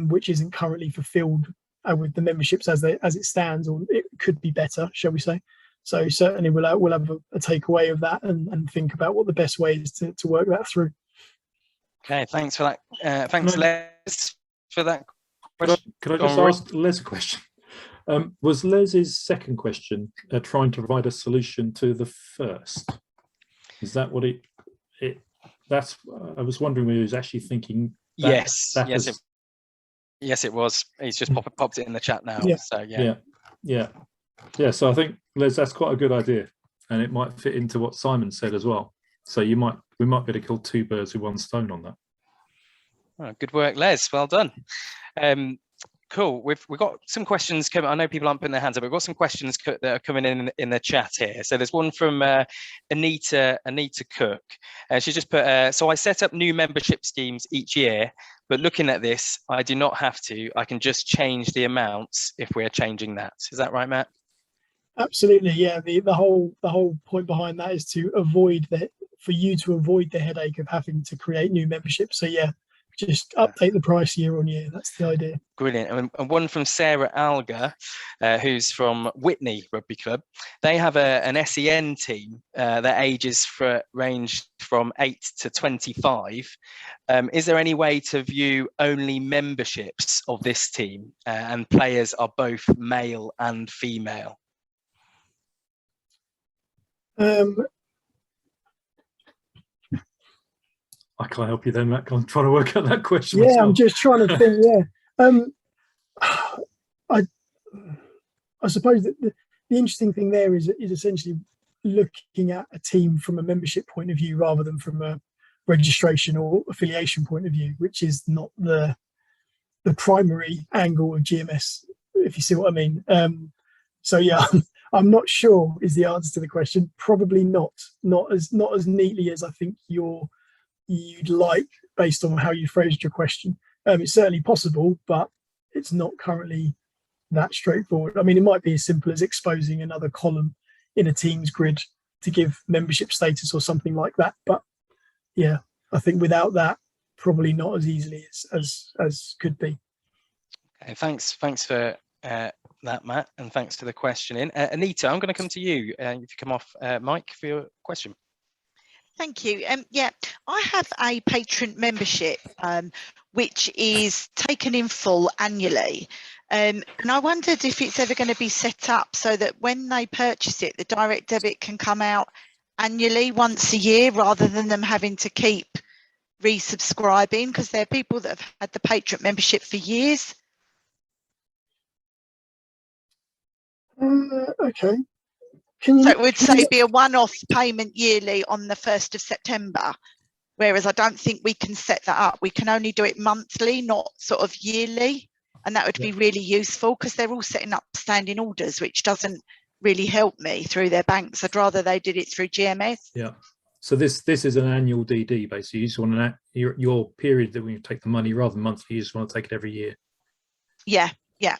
which isn't currently fulfilled with the memberships as it stands, or it could be better, shall we say. So certainly we'll have a takeaway of that and think about what the best way is to work that through. Okay, thanks for that. Thanks, Les, for that question. Could I just ask Les a question? Was Les's second question trying to provide a solution to the first? Is that what that's? I was wondering whether he was actually thinking. Yes, it was. He's just popped it in the chat now. Yeah. So yeah. So I think, Les, that's quite a good idea, and it might fit into what Simon said as well. So we might be able to kill two birds with one stone on that. Oh, good work, Les. Well done. Cool. We've got some questions coming. I know people aren't putting their hands up, but we've got some questions that are coming in the chat here. So there's one from Anita Cook. She just put, so I set up new membership schemes each year, but looking at this, I do not have to. I can just change the amounts if we're changing that. Is that right, Matt? Absolutely, yeah. The whole point behind that is for you to avoid the headache of having to create new memberships. So yeah, just update the price year on year. That's the idea. Brilliant. And one from Sarah Alga, who's from Whitney Rugby Club. They have an SEN team. Their ages range from 8 to 25. Is there any way to view only memberships of this team and players are both male and female? Um, I can't help you then, Matt. I'm trying to work out that question yeah, myself. I'm just trying to think. Yeah, I suppose that the interesting thing there is essentially looking at a team from a membership point of view rather than from a registration or affiliation point of view, which is not the primary angle of GMS, if you see what I mean. So yeah, I'm not sure is the answer to the question. Probably not as neatly as I think you'd like based on how you phrased your question. It's certainly possible, but it's not currently that straightforward. I mean, it might be as simple as exposing another column in a team's grid to give membership status or something like that. But yeah, I think without that, probably not as easily as could be. Okay, thanks for that, Matt, and thanks for the question. Anita, I'm going to come to you. If you come off mic for your question. Thank you. Yeah, I have a patron membership, which is taken in full annually. And I wondered if it's ever going to be set up so that when they purchase it, the direct debit can come out annually once a year rather than them having to keep resubscribing, because there are people that have had the patron membership for years. Okay. So it would say be a one-off payment yearly on the 1st of September, whereas I don't think we can set that up. We can only do it monthly, not sort of yearly. And that would be really useful because they're all setting up standing orders, which doesn't really help me through their banks. I'd rather they did it through GMS. Yeah. So this is an annual DD basically. You just want your period that we take the money rather than monthly. You just want to take it every year. Yeah. Yeah.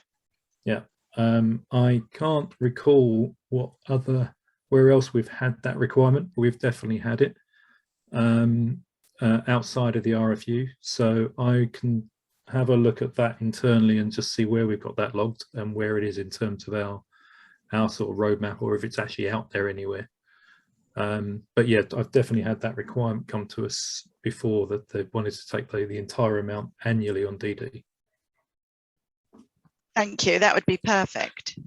Yeah. I can't recall where else we've had that requirement, but we've definitely had it outside of the RFU. So I can have a look at that internally and just see where we've got that logged and where it is in terms of our sort of roadmap, or if it's actually out there anywhere. But yeah, I've definitely had that requirement come to us before, that they wanted to take the entire amount annually on DD. Thank you. That would be perfect.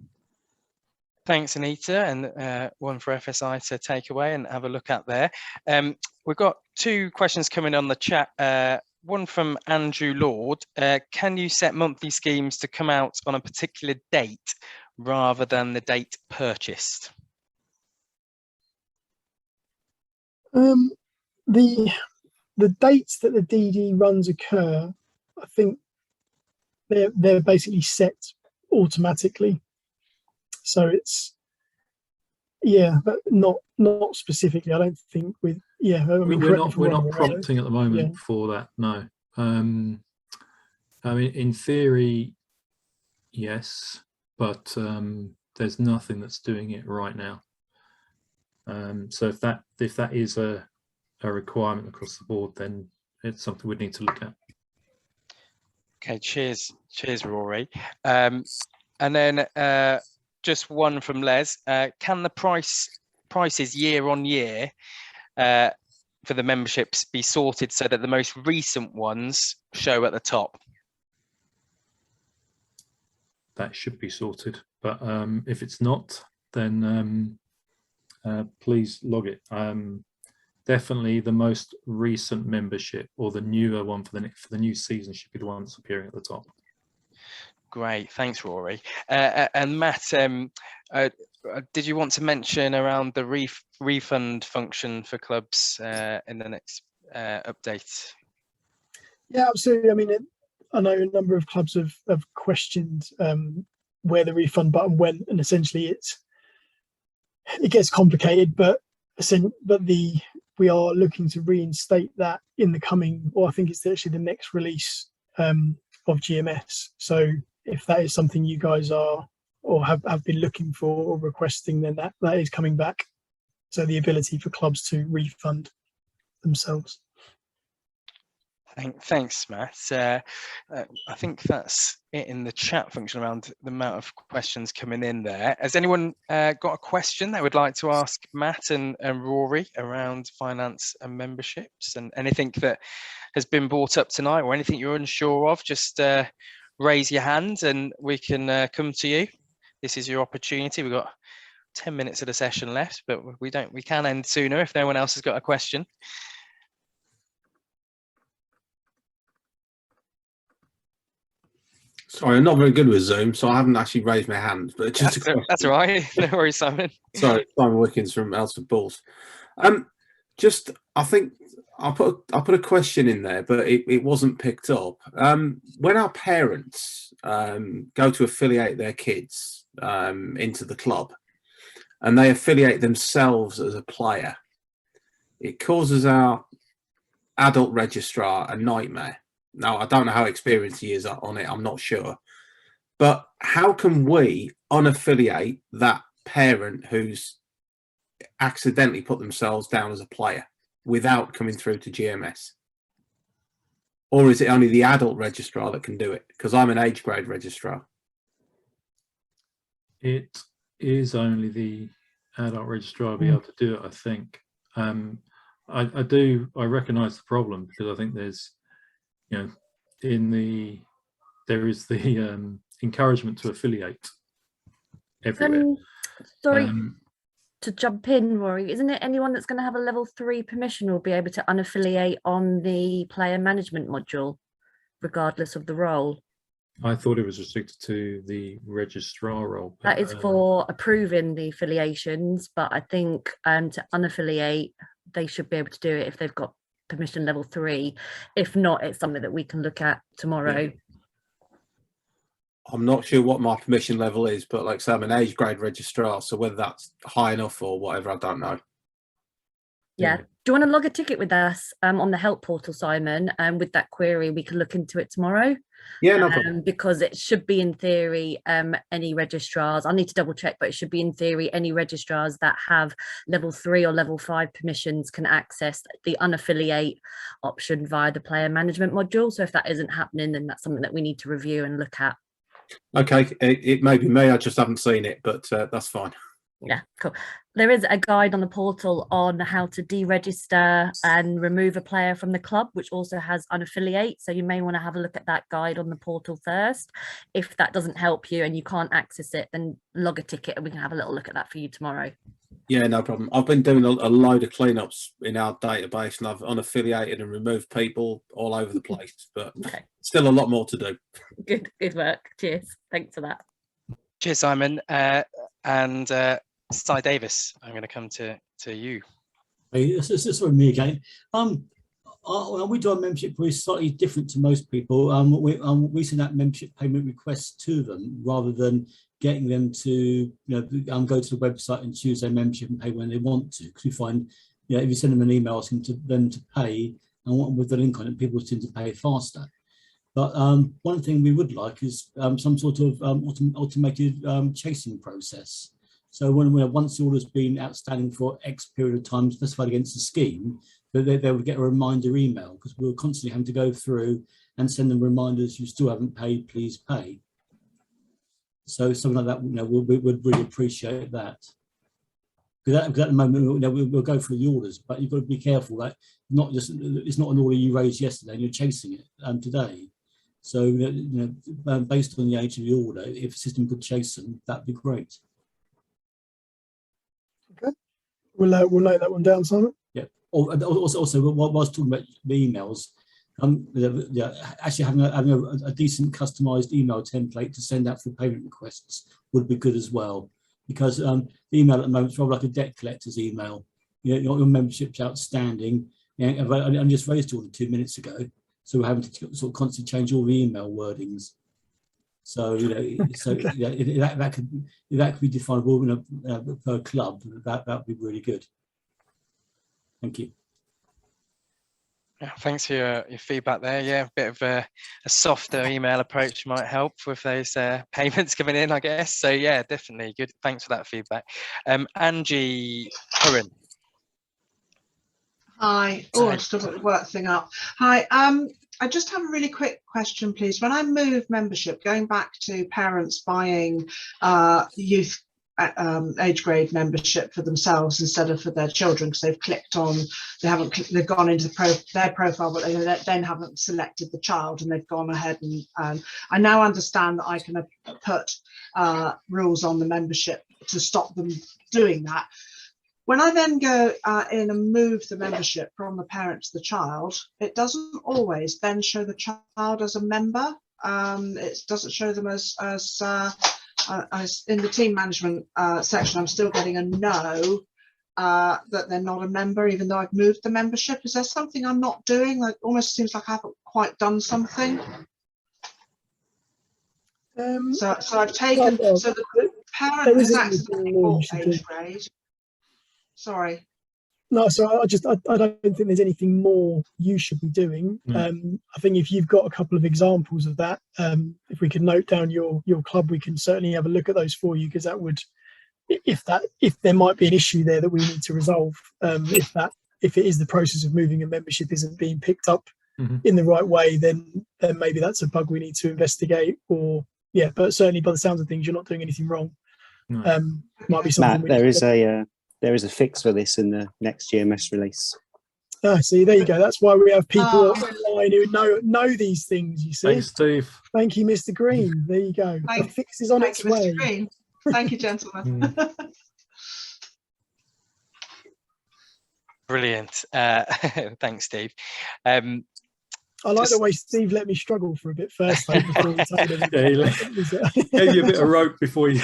Thanks, Anita, and one for FSI to take away and have a look at there. We've got two questions coming on the chat. One from Andrew Lord. Can you set monthly schemes to come out on a particular date rather than the date purchased? The dates that the DD runs occur, I think they're basically set automatically. So it's but not specifically. I don't think with I mean, we're not prompting at the moment for that. No. I mean, in theory, yes, but there's nothing that's doing it right now. So if that is a requirement across the board, then it's something we'd need to look at. Okay, cheers, Rory. And then just one from Les. Can the prices year on year for the memberships be sorted so that the most recent ones show at the top? That should be sorted, but if it's not, then please log it. Definitely the most recent membership, or the newer one for the new season, should be the one that's appearing at the top. Great, thanks, Rory. And Matt, did you want to mention around the refund function for clubs in the next update? Yeah, absolutely. I mean, I know a number of clubs have questioned where the refund button went, and essentially it gets complicated, but we are looking to reinstate that in the coming, or I think it's actually the next release of GMS. So if that is something you guys are or have been looking for or requesting, then that is coming back. So the ability for clubs to refund themselves. Thanks, Matt. I think that's it in the chat function around the amount of questions coming in there. Has anyone got a question they would like to ask Matt and Rory around finance and memberships, and anything that has been brought up tonight, or anything you're unsure of? Just raise your hand and we can come to you. This is your opportunity. We've got 10 minutes of the session left, but we can end sooner if no one else has got a question. Sorry, I'm not very good with Zoom, so I haven't actually raised my hand. But just That's all right. No worries, Simon. Sorry, Simon Wickens from Elsford Bulls. I think I put a question in there, but it wasn't picked up. When our parents go to affiliate their kids into the club, and they affiliate themselves as a player, it causes our adult registrar a nightmare. Now, I don't know how experienced he is on it. I'm not sure. But how can we unaffiliate that parent who's accidentally put themselves down as a player without coming through to GMS? Or is it only the adult registrar that can do it? Because I'm an age grade registrar. It is only the adult registrar be able to do it, I think. I recognise the problem, because I think there's, there is the encouragement to affiliate everywhere. Sorry to jump in, Rory. Isn't it anyone that's going to have a level 3 permission will be able to unaffiliate on the player management module, regardless of the role? I thought it was restricted to the registrar role. That is for approving the affiliations, but I think to unaffiliate, they should be able to do it if they've got permission level 3. If not, it's something that we can look at tomorrow. Yeah. I'm not sure what my permission level is, but like I say, I'm an age grade registrar, so whether that's high enough or whatever, I don't know. Yeah. Do you want to log a ticket with us on the help portal, Simon? And with that query, we can look into it tomorrow. Yeah, no problem. Because it should be, in theory, any registrars, I need to double check, but it should be, in theory, any registrars that have level 3 or level 5 permissions can access the unaffiliate option via the player management module. So if that isn't happening, then that's something that we need to review and look at. Okay, it may be me, I just haven't seen it, but that's fine. Yeah, cool. There is a guide on the portal on how to deregister and remove a player from the club, which also has unaffiliate. So you may want to have a look at that guide on the portal first. If that doesn't help you and you can't access it, then log a ticket and we can have a little look at that for you tomorrow. Yeah, no problem. I've been doing a load of cleanups in our database, and I've unaffiliated and removed people all over the place, but still a lot more to do. Good work. Cheers. Thanks for that. Cheers, Simon. And Cy Davis, I'm going to come to you. Hey, this is for me again. We do our membership very slightly different to most people. We send out membership payment requests to them rather than getting them to go to the website and choose their membership and pay when they want to. Because we find, if you send them an email asking them to pay and with the link on it, people seem to pay faster. But one thing we would like is some sort of automated chasing process. So once the order's been outstanding for X period of time specified against the scheme, they would get a reminder email, because we're constantly having to go through and send them reminders: you still haven't paid, please pay. So something like that, we would really appreciate that. Because at the moment, we'll go through the orders, but you've got to be careful that it's not an order you raised yesterday and you're chasing it today. So based on the age of the order, if the system could chase them, that'd be great. Okay, we'll note that one down, Simon. Yeah. Also, while I was talking about the emails, actually having a decent customized email template to send out for payment requests would be good as well, because the email at the moment is probably like a debt collector's email. Your membership's outstanding. I just raised the order 2 minutes ago, so we're having to sort of constantly change all the email wordings. So that could be definable per club. That would be really good. Thank you. Yeah, thanks for your feedback there. Yeah, a bit of a softer email approach might help with those payments coming in, I guess. So yeah, definitely good. Thanks for that feedback. Angie Curran. Hi. Oh, I've still got the work thing up. Hi. I just have a really quick question, please. When I move membership, going back to parents buying youth age grade membership for themselves instead of for their children, because they've gone into their profile, but they then haven't selected the child, and they've gone ahead and I now understand that I can put rules on the membership to stop them doing that. When I then go in and move the membership from the parent to the child, it doesn't always then show the child as a member. It doesn't show them as in the team management section. I'm still getting a no that they're not a member, even though I've moved the membership. Is there something I'm not doing? Like, almost seems like I haven't quite done something. So I've taken, so the parent is accessing all age grade. Sorry. No, so I don't think there's anything more you should be doing. I think if you've got a couple of examples of that, if we can note down your club, we can certainly have a look at those for you, because that would, if there might be an issue there that we need to resolve, if it is the process of moving a membership isn't being picked up in the right way, then maybe that's a bug we need to investigate. Or but certainly by the sounds of things, you're not doing anything wrong. Might be something. Matt, there is a fix for this in the next GMS release. See, there you go. That's why we have people online who know these things. You see. Thanks, Steve. Thank you, Mr. Green. There you go. The fix is on its way. Mr. Green. Thank you, gentlemen. Brilliant. Thanks, Steve. I like the way Steve let me struggle for a bit first, though, before he told him. Gave you a bit of rope before you.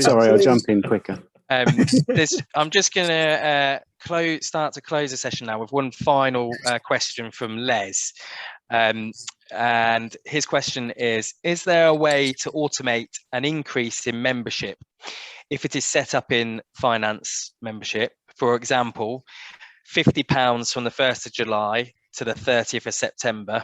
Sorry, I'll jump in quicker. I'm just going to start to close the session now with one final question from Les. And his question is there a way to automate an increase in membership if it is set up in finance membership? For example, £50 from the 1st of July to the 30th of September,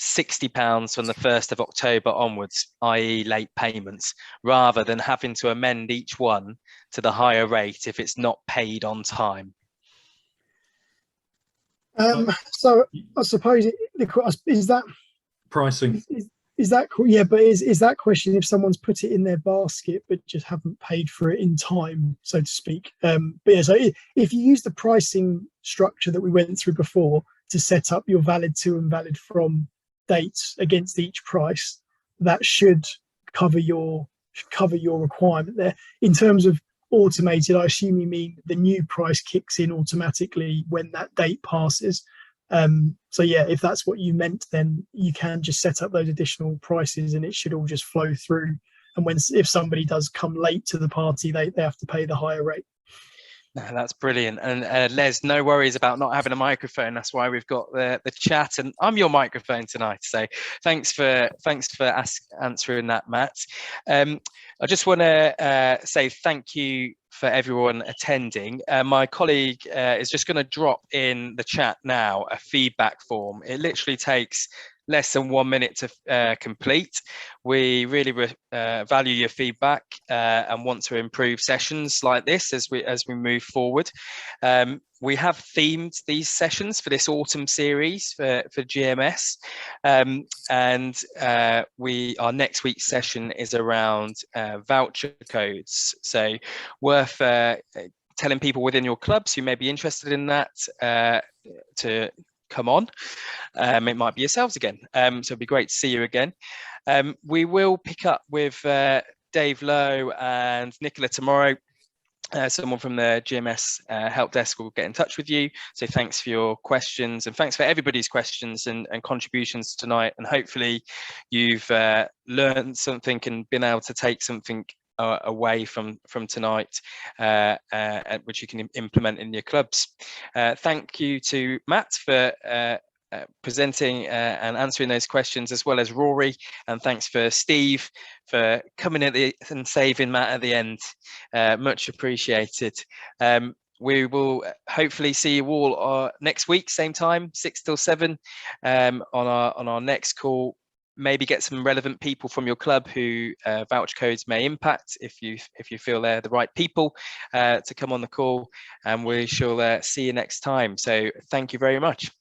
£60 from the 1st of October onwards, i.e. late payments, rather than having to amend each one to the higher rate if it's not paid on time. So I suppose is that pricing? Is that but is that question if someone's put it in their basket but just haven't paid for it in time, so to speak? But so if you use the pricing structure that we went through before to set up your valid to and valid from dates against each price, that should cover your requirement there. In terms of automated, I assume you mean the new price kicks in automatically when that date passes. So if that's what you meant, then you can just set up those additional prices and it should all just flow through. And if somebody does come late to the party, they have to pay the higher rate. No, that's brilliant. And Les, no worries about not having a microphone. That's why we've got the chat, and I'm your microphone tonight. So thanks for answering that, Matt. I just want to say thank you for everyone attending. My colleague is just going to drop in the chat now a feedback form. It literally takes less than 1 minute to complete. We really value your feedback and want to improve sessions like this as we move forward. We have themed these sessions for this autumn series for GMS, and our next week's session is around voucher codes. So worth telling people within your clubs who may be interested in that to come on. It might be yourselves again, so it'd be great to see you again. We will pick up with Dave Lowe and Nicola tomorrow. Someone from the GMS help desk will get in touch with you. So thanks for your questions, and thanks for everybody's questions and contributions tonight. And hopefully you've learned something and been able to take something away from tonight, which you can implement in your clubs. Thank you to Matt for presenting and answering those questions, as well as Rory, and thanks for Steve for coming and saving Matt at the end. Much appreciated. We will hopefully see you all next week, same time, 6 till 7, on our next call. Maybe get some relevant people from your club who voucher codes may impact, if you feel they're the right people to come on the call, and we shall see you next time. So thank you very much.